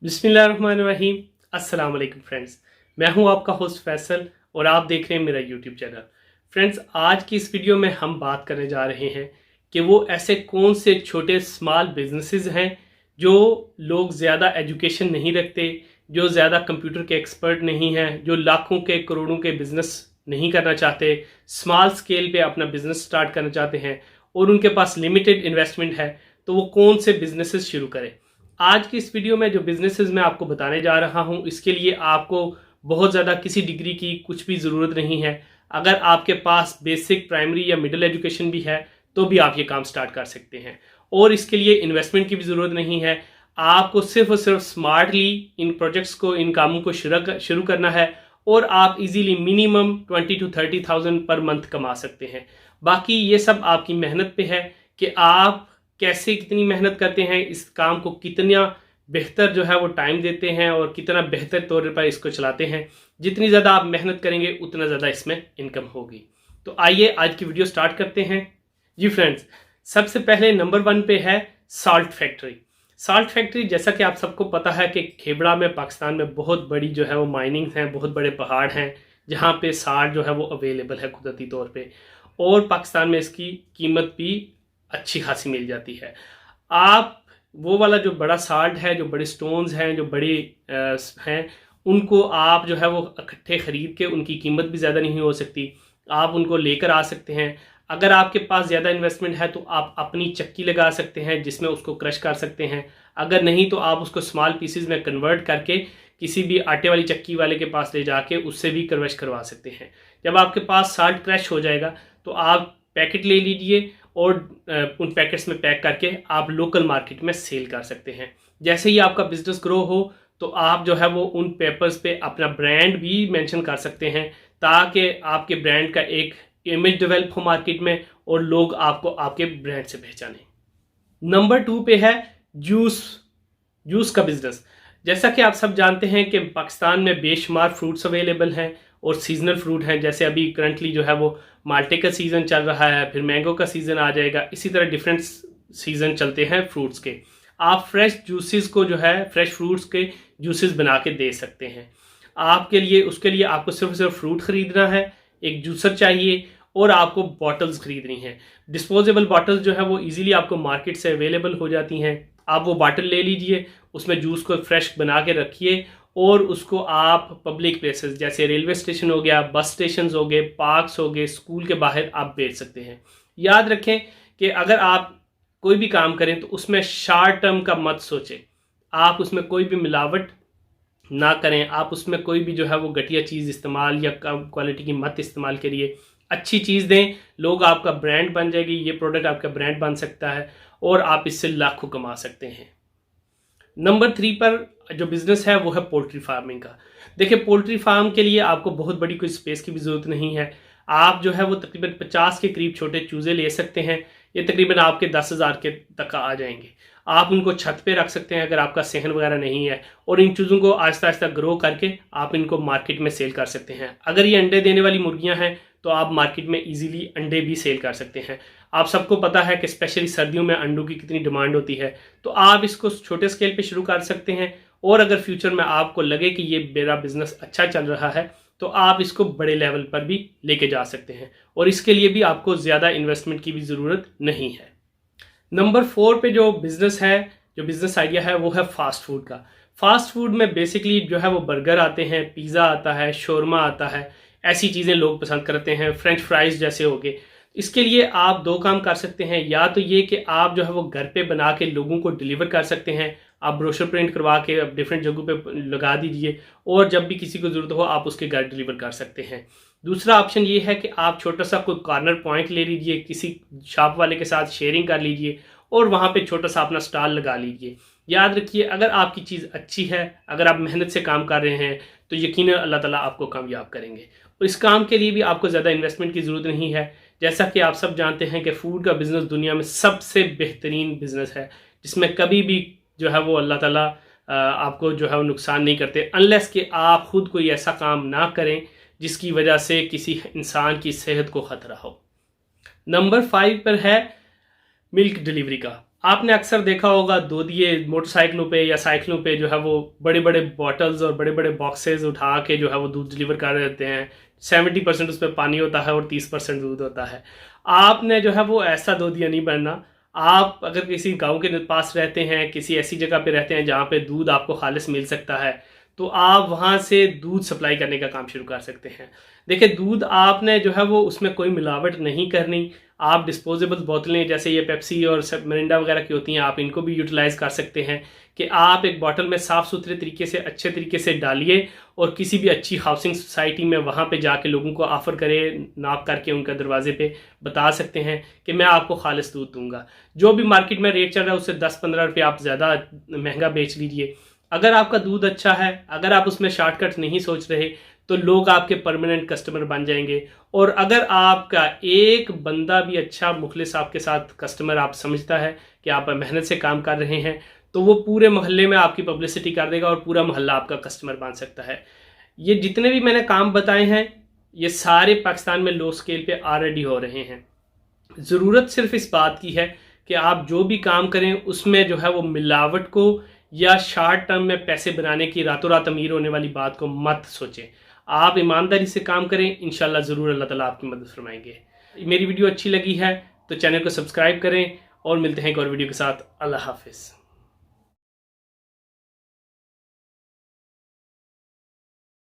बिस्मिल्लाहिर्रहमानिर्रहीम। अस्सलाम वालेकुम फ्रेंड्स, मैं हूं आपका होस्ट फैसल और आप देख रहे हैं मेरा यूट्यूब चैनल। फ्रेंड्स, आज की इस वीडियो में हम बात करने जा रहे हैं कि वो ऐसे कौन से छोटे स्मॉल बिजनेसेस हैं जो लोग ज़्यादा एजुकेशन नहीं रखते, जो ज़्यादा कंप्यूटर के एक्सपर्ट नहीं हैं, जो लाखों के करोड़ों के बिजनेस नहीं करना चाहते, स्मॉल स्केल पे अपना बिजनेस स्टार्ट करना चाहते हैं और उनके पास लिमिटेड इन्वेस्टमेंट है, तो वो कौन से बिजनेसेस शुरू करें। आज की इस वीडियो में जो बिजनेसेस मैं आपको बताने जा रहा हूं, इसके लिए आपको बहुत ज़्यादा किसी डिग्री की कुछ भी ज़रूरत नहीं है। अगर आपके पास बेसिक प्राइमरी या मिडिल एजुकेशन भी है तो भी आप ये काम स्टार्ट कर सकते हैं और इसके लिए इन्वेस्टमेंट की भी ज़रूरत नहीं है। आपको सिर्फ और सिर्फ स्मार्टली इन प्रोजेक्ट्स को, इन कामों को शुरू करना है और आप easily minimum 20 to 30,000 per month कमा सकते हैं। बाकी ये सब आपकी मेहनत पे है कि आप कैसे कितनी मेहनत करते हैं, इस काम को कितना बेहतर जो है वो टाइम देते हैं और कितना बेहतर तौर पर इसको चलाते हैं। जितनी ज़्यादा आप मेहनत करेंगे उतना ज़्यादा इसमें इनकम होगी। तो आइए आज की वीडियो स्टार्ट करते हैं। जी फ्रेंड्स, सबसे पहले नंबर 1 पे है साल्ट फैक्ट्री। साल्ट फैक्ट्री, जैसा कि आप सबको पता है कि खेबड़ा में, पाकिस्तान में बहुत बड़ी जो है वो माइनिंग्स हैं, बहुत बड़े पहाड़ हैं जहाँ पे साल्ट जो है वो अवेलेबल है कुदरती तौर पे, और पाकिस्तान में इसकी कीमत भी अच्छी खासी मिल जाती है। आप वो वाला जो बड़ा साल्ट है, जो बड़े स्टोन्स हैं, जो बड़े हैं, उनको आप जो है वो इकट्ठे ख़रीद के, उनकी कीमत भी ज़्यादा नहीं हो सकती, आप उनको लेकर आ सकते हैं। अगर आपके पास ज़्यादा इन्वेस्टमेंट है तो आप अपनी चक्की लगा सकते हैं जिसमें उसको क्रश कर सकते हैं। अगर नहीं तो आप उसको स्मॉल पीसेज में कन्वर्ट करके किसी भी आटे वाली चक्की वाले के पास ले जाके उससे भी क्रश करवा सकते हैं। जब आपके पास साल्ट क्रश हो जाएगा तो आप पैकेट ले लीजिए और उन पैकेट्स में पैक करके आप लोकल मार्केट में सेल कर सकते हैं। जैसे ही आपका बिजनेस ग्रो हो तो आप जो है वो उन पेपर्स पे अपना ब्रांड भी मेंशन कर सकते हैं ताकि आपके ब्रांड का एक इमेज डेवलप हो मार्केट में और लोग आपको आपके ब्रांड से पहचाने। नंबर 2 पे है जूस का बिजनेस। जैसा कि आप सब जानते हैं कि पाकिस्तान में बेशुमार फ्रूट्स अवेलेबल हैं और सीजनल फ्रूट हैं। जैसे अभी करंटली जो है वो माल्टे का सीज़न चल रहा है, फिर मैंगो का सीज़न आ जाएगा, इसी तरह डिफरेंट सीज़न चलते हैं फ्रूट्स के। आप फ्रेश जूसेस को जो है, फ्रेश फ्रूट्स के जूसेस बना के दे सकते हैं। आपके लिए, उसके लिए आपको सिर्फ फ्रूट ख़रीदना है, एक जूसर चाहिए और आपको बॉटल्स ख़रीदनी है। डिस्पोजेबल बॉटल्स जो है वो ईजिली आपको मार्केट से अवेलेबल हो जाती हैं। आप वो बॉटल ले लीजिए, उसमें जूस को फ्रेश बना के रखिए और उसको आप पब्लिक प्लेसेस जैसे रेलवे स्टेशन हो गया, बस स्टेशन हो गए, पार्क्स हो गए, स्कूल के बाहर आप बेच सकते हैं। याद रखें कि अगर आप कोई भी काम करें तो उसमें शॉर्ट टर्म का मत सोचें। आप उसमें कोई भी मिलावट ना करें, आप उसमें कोई भी जो है वो घटिया चीज़ इस्तेमाल या कम क्वालिटी की मत इस्तेमाल करिए। अच्छी चीज़ दें, लोग आपका ब्रांड बन जाएगी, ये प्रोडक्ट आपका ब्रांड बन सकता है और आप इससे लाखों कमा सकते हैं। नंबर 3 पर जो बिज़नेस है वो है पोल्ट्री फार्मिंग का। देखिए, पोल्ट्री फार्म के लिए आपको बहुत बड़ी कोई स्पेस की भी ज़रूरत नहीं है। आप जो है वो तकरीबन 50 के करीब छोटे चूज़े ले सकते हैं। ये तकरीबन आपके 10,000 के तक आ जाएंगे। आप उनको छत पे रख सकते हैं अगर आपका सहन वगैरह नहीं है, और इन चूज़ों को आहिस्ता आहिस्ता ग्रो करके आप इनको मार्केट में सेल कर सकते हैं। अगर ये अंडे देने वाली मुर्गियाँ हैं तो आप मार्केट में ईजिली अंडे भी सेल कर सकते हैं। आप सबको पता है कि स्पेशली सर्दियों में अंडों की कितनी डिमांड होती है, तो आप इसको छोटे स्केल पे शुरू कर सकते हैं। और अगर फ्यूचर में आपको लगे कि ये मेरा बिजनेस अच्छा चल रहा है तो आप इसको बड़े लेवल पर भी लेके जा सकते हैं और इसके लिए भी आपको ज़्यादा इन्वेस्टमेंट की भी ज़रूरत नहीं है। नंबर 4 पे जो बिज़नेस है, जो बिज़नेस आइडिया है वो है फास्ट फूड का। फास्ट फूड में बेसिकली जो है वो बर्गर आते हैं, पिज़्ज़ा आता है, शोरमा आता है, ऐसी चीज़ें लोग पसंद करते हैं, फ्रेंच फ्राइज़ जैसे हो गए। इसके लिए आप 2 काम कर सकते हैं। या तो ये कि आप जो है वो घर पे बना के लोगों को डिलीवर कर सकते हैं। आप ब्रोशर प्रिंट करवा के डिफरेंट जगहों पे लगा दीजिए और जब भी किसी को ज़रूरत हो आप उसके घर डिलीवर कर सकते हैं। दूसरा ऑप्शन ये है कि आप छोटा सा कोई कॉर्नर पॉइंट ले लीजिए, किसी शॉप वाले के साथ शेयरिंग कर लीजिए और वहाँ पे छोटा सा अपना स्टॉल लगा लीजिए। याद रखिए, अगर आपकी चीज़ अच्छी है, अगर आप मेहनत से काम कर रहे हैं तो यकीनन अल्लाह ताला आपको कामयाब करेंगे। और इस काम के लिए भी आपको ज़्यादा इन्वेस्टमेंट की ज़रूरत नहीं है। जैसा कि आप सब जानते हैं कि फ़ूड का बिज़नेस दुनिया में सबसे बेहतरीन बिज़नेस है जिसमें कभी भी जो है वो अल्लाह ताला आपको जो है वो नुकसान नहीं करते, अनलेस कि आप खुद कोई ऐसा काम ना करें जिसकी वजह से किसी इंसान की सेहत को ख़तरा हो। नंबर 5 पर है मिल्क डिलीवरी का। आपने अक्सर देखा होगा दूधिए मोटरसाइकिलों पे या साइकिलों पे जो है वो बड़े बड़े बॉटल्स और बड़े बड़े बॉक्सेस उठा के जो है वो दूध डिलीवर कर रहे होते हैं। 70% उस पर पानी होता है और 30% दूध होता है। आपने जो है वो ऐसा दूधिया नहीं बनना। आप अगर किसी गांव के पास रहते हैं, किसी ऐसी जगह पे रहते हैं जहाँ पे दूध आपको खालिस मिल सकता है, तो आप वहाँ से दूध सप्लाई करने का काम शुरू कर सकते हैं। देखिए, दूध आपने जो है वो उसमें कोई मिलावट नहीं करनी। आप डिस्पोजेबल बोतलें जैसे ये पेप्सी और मिरिंडा वगैरह की होती हैं, आप इनको भी यूटिलाइज कर सकते हैं कि आप एक बोतल में साफ़ सुथरे तरीके से अच्छे तरीके से डालिए और किसी भी अच्छी हाउसिंग सोसाइटी में वहाँ पे जाके लोगों को ऑफ़र करें, नॉक करके उनका दरवाजे पे बता सकते हैं कि मैं आपको खालिस दूध दूंगा। जो भी मार्केट में रेट चल रहा है उससे 10-15 रुपये आप ज़्यादा महंगा बेच लीजिए। अगर आपका दूध अच्छा है, अगर आप उसमें शॉर्टकट नहीं सोच रहे, तो लोग आपके परमानेंट कस्टमर बन जाएंगे। और अगर आपका एक बंदा भी अच्छा मुखलिस आपके साथ कस्टमर आप समझता है कि आप मेहनत से काम कर रहे हैं, तो वो पूरे मोहल्ले में आपकी पब्लिसिटी कर देगा और पूरा मोहल्ला आपका कस्टमर बन सकता है। ये जितने भी मैंने काम बताए हैं, ये सारे पाकिस्तान में लो स्केल पे ऑलरेडी हो रहे हैं। ज़रूरत सिर्फ इस बात की है कि आप जो भी काम करें उसमें जो है वो मिलावट को या शॉर्ट टर्म में पैसे बनाने की, रातों रात अमीर होने वाली बात को मत सोचें। आप ईमानदारी से काम करें, इंशाल्लाह ज़रूर अल्लाह ताला आपकी मदद फरमाएंगे। मेरी वीडियो अच्छी लगी है तो चैनल को सब्सक्राइब करें और मिलते हैं एक और वीडियो के साथ। अल्लाह हाफिज़।